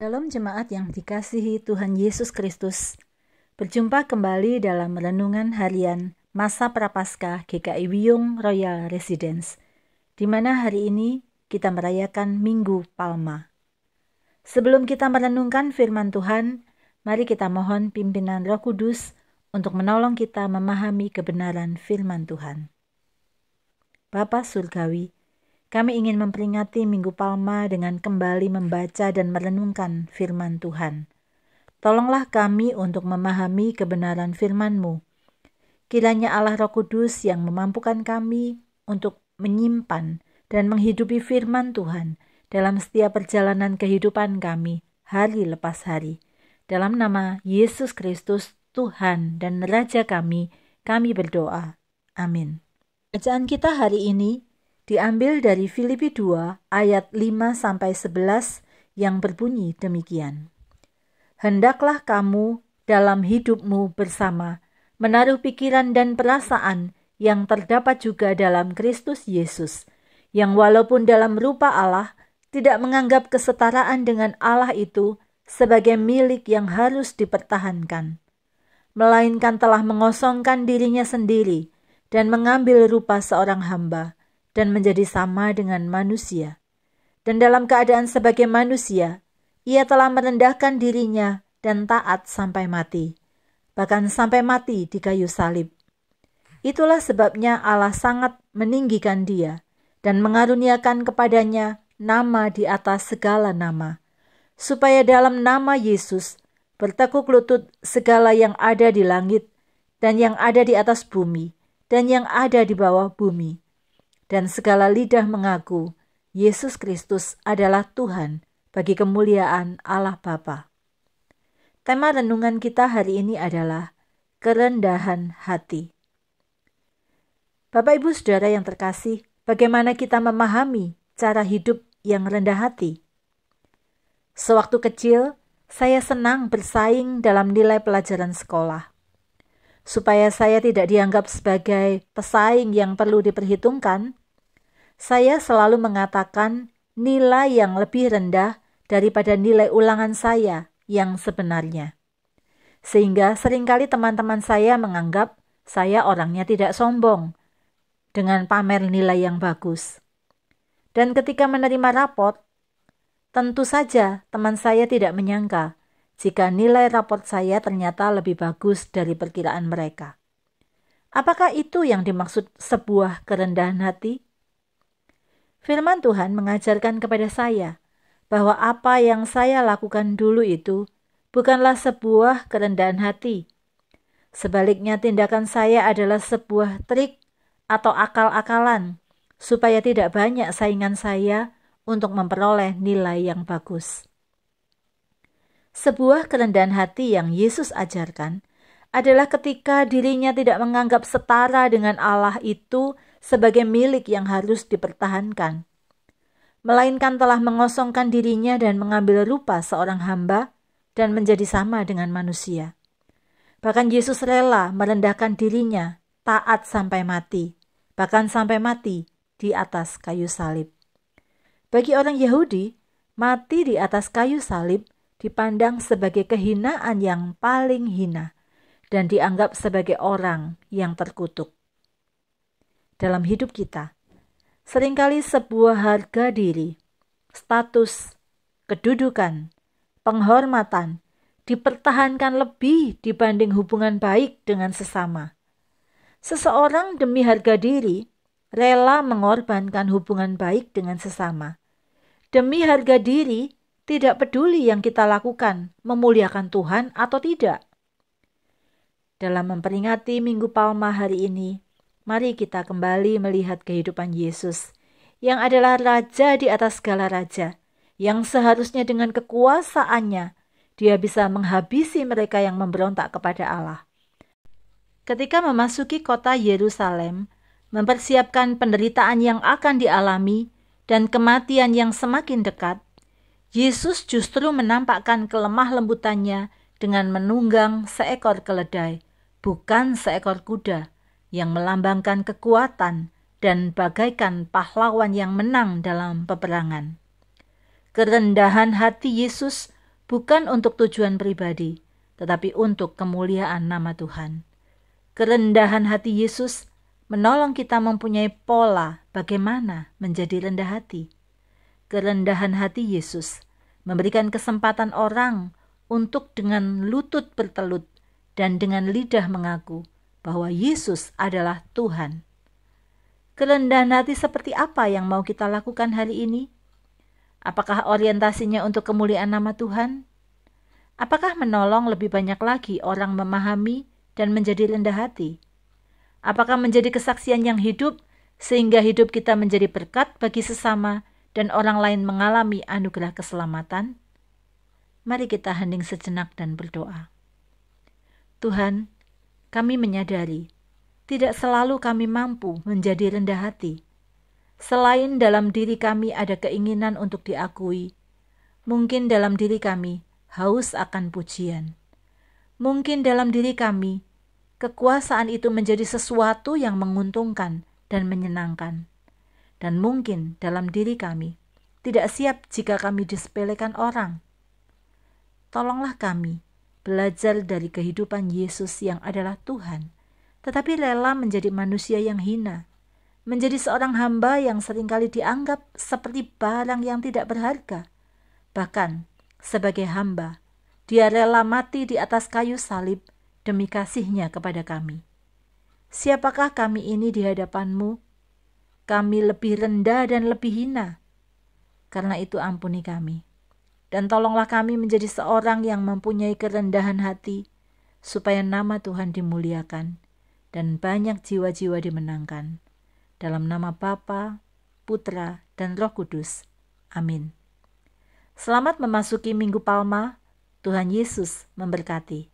Dalam jemaat yang dikasihi Tuhan Yesus Kristus, berjumpa kembali dalam renungan harian masa Prapaskah GKI Wiyung Royal Residence, di mana hari ini kita merayakan Minggu Palma. Sebelum kita merenungkan firman Tuhan, mari kita mohon pimpinan Roh Kudus untuk menolong kita memahami kebenaran firman Tuhan. Bapa Surgawi, kami ingin memperingati Minggu Palma dengan kembali membaca dan merenungkan firman Tuhan. Tolonglah kami untuk memahami kebenaran firman-Mu. Kiranya Allah Roh Kudus yang memampukan kami untuk menyimpan dan menghidupi firman Tuhan dalam setiap perjalanan kehidupan kami, hari lepas hari. Dalam nama Yesus Kristus, Tuhan dan Raja kami berdoa. Amin. Bacaan kita hari ini diambil dari Filipi 2 ayat 5-11 yang berbunyi demikian. Hendaklah kamu dalam hidupmu bersama menaruh pikiran dan perasaan yang terdapat juga dalam Kristus Yesus, yang walaupun dalam rupa Allah tidak menganggap kesetaraan dengan Allah itu sebagai milik yang harus dipertahankan, melainkan telah mengosongkan dirinya sendiri dan mengambil rupa seorang hamba, dan menjadi sama dengan manusia. Dan dalam keadaan sebagai manusia, ia telah merendahkan dirinya dan taat sampai mati, bahkan sampai mati di kayu salib. Itulah sebabnya Allah sangat meninggikan dia dan mengaruniakan kepadanya nama di atas segala nama, supaya dalam nama Yesus bertekuk lutut segala yang ada di langit dan yang ada di atas bumi dan yang ada di bawah bumi, dan segala lidah mengaku Yesus Kristus adalah Tuhan bagi kemuliaan Allah Bapa. Tema renungan kita hari ini adalah kerendahan hati. Bapak Ibu Saudara yang terkasih, bagaimana kita memahami cara hidup yang rendah hati? Sewaktu kecil, saya senang bersaing dalam nilai pelajaran sekolah. Supaya saya tidak dianggap sebagai pesaing yang perlu diperhitungkan, saya selalu mengatakan nilai yang lebih rendah daripada nilai ulangan saya yang sebenarnya. Sehingga seringkali teman-teman saya menganggap saya orangnya tidak sombong dengan pamer nilai yang bagus. Dan ketika menerima raport, tentu saja teman saya tidak menyangka jika nilai raport saya ternyata lebih bagus dari perkiraan mereka. Apakah itu yang dimaksud sebuah kerendahan hati? Firman Tuhan mengajarkan kepada saya bahwa apa yang saya lakukan dulu itu bukanlah sebuah kerendahan hati. Sebaliknya tindakan saya adalah sebuah trik atau akal-akalan supaya tidak banyak saingan saya untuk memperoleh nilai yang bagus. Sebuah kerendahan hati yang Yesus ajarkan adalah ketika dirinya tidak menganggap setara dengan Allah itu sebagai milik yang harus dipertahankan, melainkan telah mengosongkan dirinya dan mengambil rupa seorang hamba dan menjadi sama dengan manusia. Bahkan Yesus rela merendahkan dirinya, taat sampai mati, bahkan sampai mati di atas kayu salib. Bagi orang Yahudi, mati di atas kayu salib dipandang sebagai kehinaan yang paling hina dan dianggap sebagai orang yang terkutuk. Dalam hidup kita, seringkali sebuah harga diri, status, kedudukan, penghormatan dipertahankan lebih dibanding hubungan baik dengan sesama. Seseorang demi harga diri rela mengorbankan hubungan baik dengan sesama. Demi harga diri, tidak peduli yang kita lakukan, memuliakan Tuhan atau tidak. Dalam memperingati Minggu Palma hari ini, mari kita kembali melihat kehidupan Yesus, yang adalah Raja di atas segala raja, yang seharusnya dengan kekuasaannya, dia bisa menghabisi mereka yang memberontak kepada Allah. Ketika memasuki kota Yerusalem, mempersiapkan penderitaan yang akan dialami dan kematian yang semakin dekat, Yesus justru menampakkan kelemah lembutannya dengan menunggang seekor keledai, bukan seekor kuda, yang melambangkan kekuatan dan bagaikan pahlawan yang menang dalam peperangan. Kerendahan hati Yesus bukan untuk tujuan pribadi, tetapi untuk kemuliaan nama Tuhan. Kerendahan hati Yesus menolong kita mempunyai pola bagaimana menjadi rendah hati. Kerendahan hati Yesus memberikan kesempatan orang untuk dengan lutut bertelut dan dengan lidah mengaku bahwa Yesus adalah Tuhan. Kerendahan hati seperti apa yang mau kita lakukan hari ini? Apakah orientasinya untuk kemuliaan nama Tuhan? Apakah menolong lebih banyak lagi orang memahami dan menjadi rendah hati? Apakah menjadi kesaksian yang hidup sehingga hidup kita menjadi berkat bagi sesama dan orang lain mengalami anugerah keselamatan? Mari kita hening sejenak dan berdoa. Tuhan, kami menyadari tidak selalu kami mampu menjadi rendah hati. Selain dalam diri kami ada keinginan untuk diakui, mungkin dalam diri kami haus akan pujian. Mungkin dalam diri kami kekuasaan itu menjadi sesuatu yang menguntungkan dan menyenangkan. Dan mungkin dalam diri kami tidak siap jika kami disepelekan orang. Tolonglah kami belajar dari kehidupan Yesus yang adalah Tuhan, tetapi rela menjadi manusia yang hina, menjadi seorang hamba yang seringkali dianggap seperti barang yang tidak berharga. Bahkan sebagai hamba, dia rela mati di atas kayu salib demi kasih-Nya kepada kami. Siapakah kami ini di hadapan-Mu? Kami lebih rendah dan lebih hina. Karena itu ampuni kami. Dan tolonglah kami menjadi seorang yang mempunyai kerendahan hati, supaya nama Tuhan dimuliakan dan banyak jiwa-jiwa dimenangkan. Dalam nama Bapa, Putra, dan Roh Kudus. Amin. Selamat memasuki Minggu Palma. Tuhan Yesus memberkati.